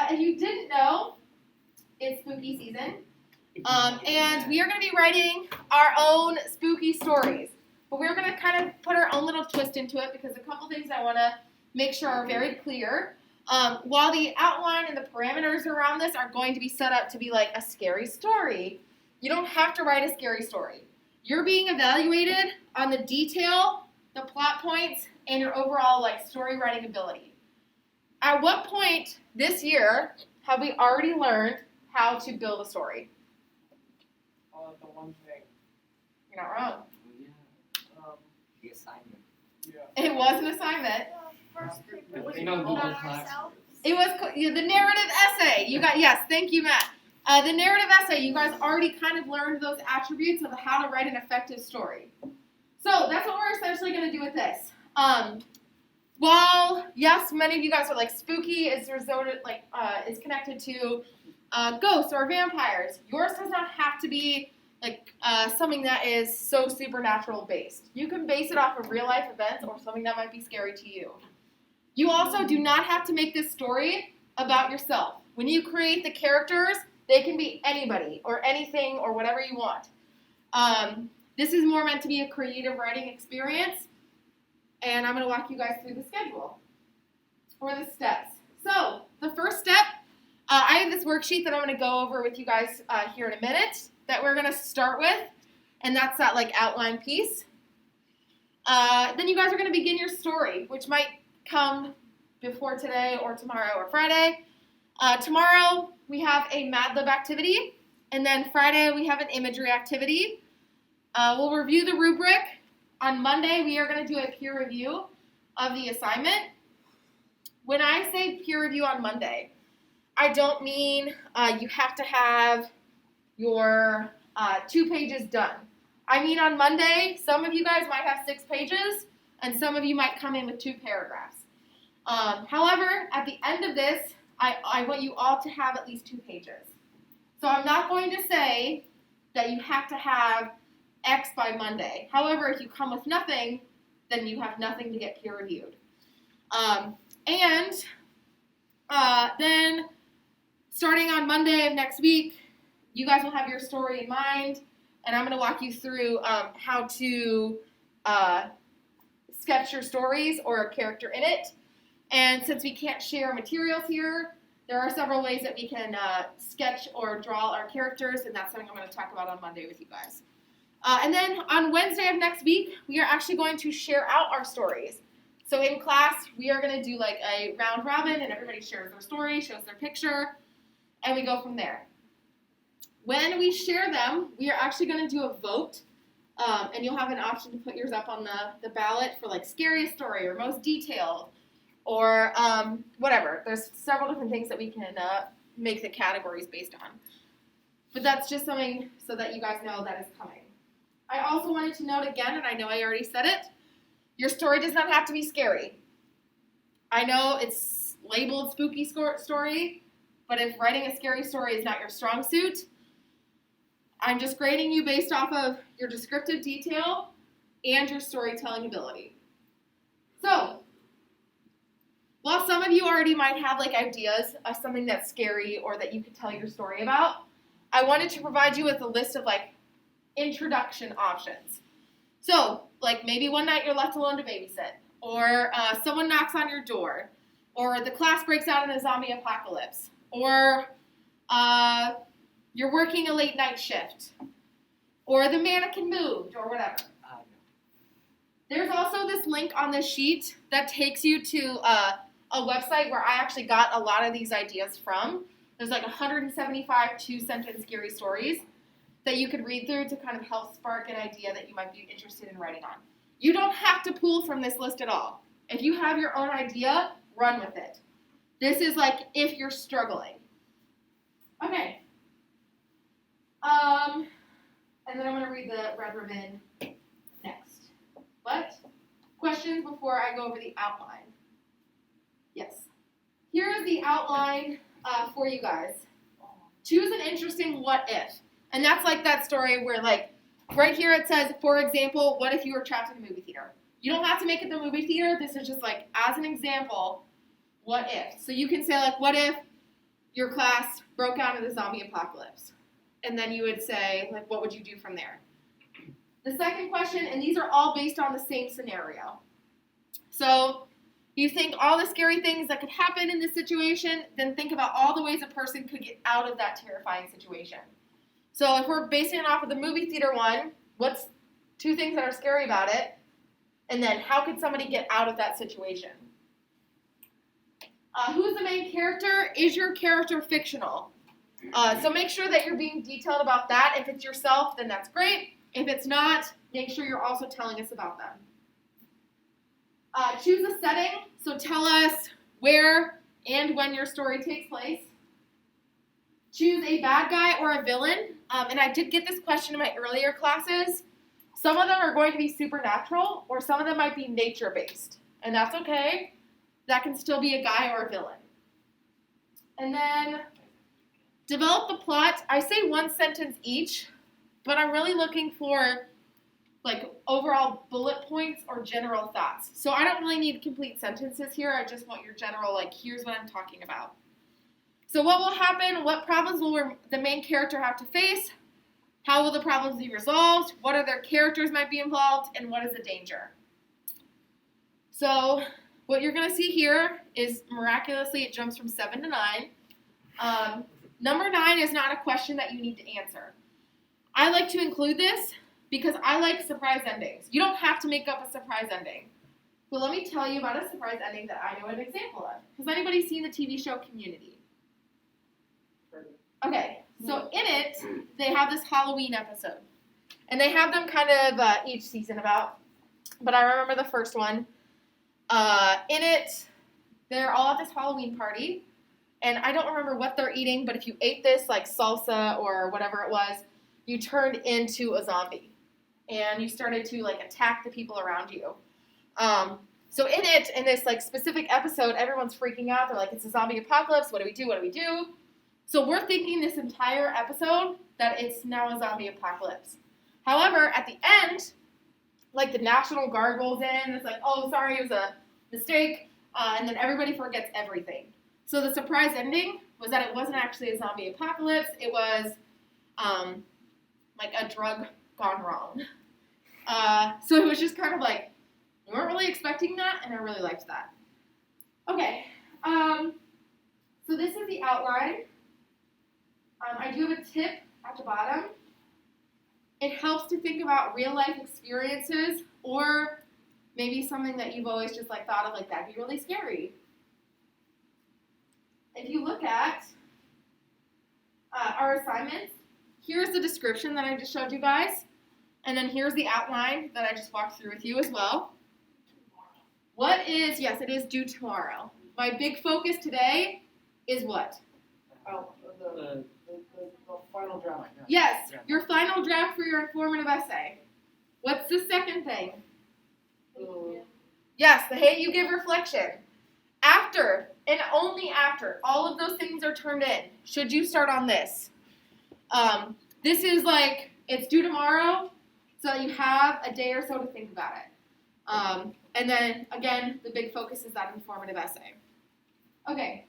if you didn't know, it's spooky season. And we are going to be writing our own spooky stories. But we're going to kind of put our own little twist into it because a couple things I want to make sure are very clear. While the outline and the parameters around this are going to be set up to be like a scary story, you don't have to write a scary story. You're being evaluated on the detail, the plot points, and your overall like story writing ability. At what point this year have we already learned how to build a story? The one thing. You're not wrong. The assignment. Yeah. It was an assignment. It was the narrative essay. You got, yes, thank you, Matt. The narrative essay, you guys already kind of learned those attributes of how to write an effective story. So that's what we're essentially going to do with this. While, yes, many of you guys are like spooky is is connected to ghosts or vampires, yours does not have to be like something that is so supernatural based. You can base it off of real life events or something that might be scary to you. You also do not have to make this story about yourself. When you create the characters, they can be anybody or anything or whatever you want. This is more meant to be a creative writing experience, and I'm going to walk you guys through the schedule or the steps. So the first step, I have this worksheet that I'm going to go over with you guys here in a minute that we're going to start with, and that's that like outline piece. Then you guys are going to begin your story, which might come before today or tomorrow or Friday. Tomorrow we have a Mad Lib activity, and then Friday we have an imagery activity. We'll review the rubric. On Monday we are going to do a peer review of the assignment. When I say peer review on Monday, I don't mean you have to have your 2 pages done. I mean on Monday, some of you guys might have 6 pages, and some of you might come in with 2 paragraphs. However, at the end of this, I want you all to have at least 2 pages. So I'm not going to say that you have to have X by Monday. However, if you come with nothing, then you have nothing to get peer reviewed. Then starting on Monday of next week, you guys will have your story in mind, and I'm going to walk you through how to sketch your stories or a character in it. And since we can't share materials here, there are several ways that we can sketch or draw our characters, and that's something I'm going to talk about on Monday with you guys. And then on Wednesday of next week, we are actually going to share out our stories. So in class, we are going to do like a round robin, and everybody shares their story, shows their picture, and we go from there. When we share them, we are actually going to do a vote, and you'll have an option to put yours up on the ballot for like scariest story or most detailed or whatever. There's several different things that we can make the categories based on. But that's just something so that you guys know that is coming. I also wanted to note again, and I know I already said it, your story does not have to be scary. I know it's labeled spooky story, but if writing a scary story is not your strong suit, I'm just grading you based off of your descriptive detail and your storytelling ability. So, while some of you already might have like ideas of something that's scary or that you could tell your story about, I wanted to provide you with a list of like introduction options. So, like maybe one night you're left alone to babysit, or someone knocks on your door, or the class breaks out in a zombie apocalypse, or you're working a late night shift, or the mannequin moved, or whatever. There's also this link on this sheet that takes you to a website where I actually got a lot of these ideas from. There's like 175 2-sentence scary stories that you could read through to kind of help spark an idea that you might be interested in writing on. You don't have to pull from this list at all. If you have your own idea, run with it. This is like if you're struggling. Okay. And then I'm going to read the red ribbon next. But questions before I go over the outline? Yes. Here is the outline for you guys. Choose an interesting what if. And that's like that story where like right here it says, for example, what if you were trapped in a movie theater? You don't have to make it the movie theater. This is just like as an example, what if. So you can say like, what if your class broke out into the zombie apocalypse. And then you would say, like, what would you do from there? The second question, and these are all based on the same scenario. So you think all the scary things that could happen in this situation, then think about all the ways a person could get out of that terrifying situation. So if we're basing it off of the movie theater one, what's 2 things that are scary about it? And then how could somebody get out of that situation? Who's the main character? Is your character fictional? So make sure that you're being detailed about that. If it's yourself, then that's great. If it's not, make sure you're also telling us about them. Choose a setting. So tell us where and when your story takes place. Choose a bad guy or a villain. And I did get this question in my earlier classes. Some of them are going to be supernatural, or some of them might be nature-based. And that's okay. That can still be a guy or a villain. And then develop the plot. I say 1 sentence each, but I'm really looking for like overall bullet points or general thoughts. So I don't really need complete sentences here. I just want your general, like, here's what I'm talking about. So what will happen? What problems will the main character have to face? How will the problems be resolved? What other characters might be involved? And what is the danger? So what you're going to see here is miraculously it jumps from 7 to 9. Number 9 is not a question that you need to answer. I like to include this because I like surprise endings. You don't have to make up a surprise ending. But let me tell you about a surprise ending that I know an example of. Has anybody seen the TV show Community? Okay, so in it, they have this Halloween episode. And they have them kind of each season about. But I remember the first one. In it, they're all at this Halloween party. And I don't remember what they're eating, but if you ate this, like salsa or whatever it was, you turned into a zombie. And you started to, like, attack the people around you. So in it, in this, like, specific episode, everyone's freaking out. They're like, it's a zombie apocalypse. What do we do? What do we do? So we're thinking this entire episode that it's now a zombie apocalypse. However, at the end, like, the National Guard rolls in. It's like, oh, sorry, it was a mistake. And then everybody forgets everything. So the surprise ending was that it wasn't actually a zombie apocalypse. It was, like, a drug gone wrong. So it was just kind of like, we weren't really expecting that, and I really liked that. Okay, so this is the outline. I do have a tip at the bottom. It helps to think about real-life experiences, or maybe something that you've always just, like, thought of, like, that'd be really scary. If you look at our assignments, here's the description that I just showed you guys. And then here's the outline that I just walked through with you as well. What is, yes, it is due tomorrow. My big focus today is what? Oh, the final draft. Yes, your final draft for your informative essay. What's the second thing? Yes, the hate you give reflection. After, and only after, all of those things are turned in, should you start on this. This is like, it's due tomorrow, so that you have a day or so to think about it. And then, again, the big focus is that informative essay. Okay,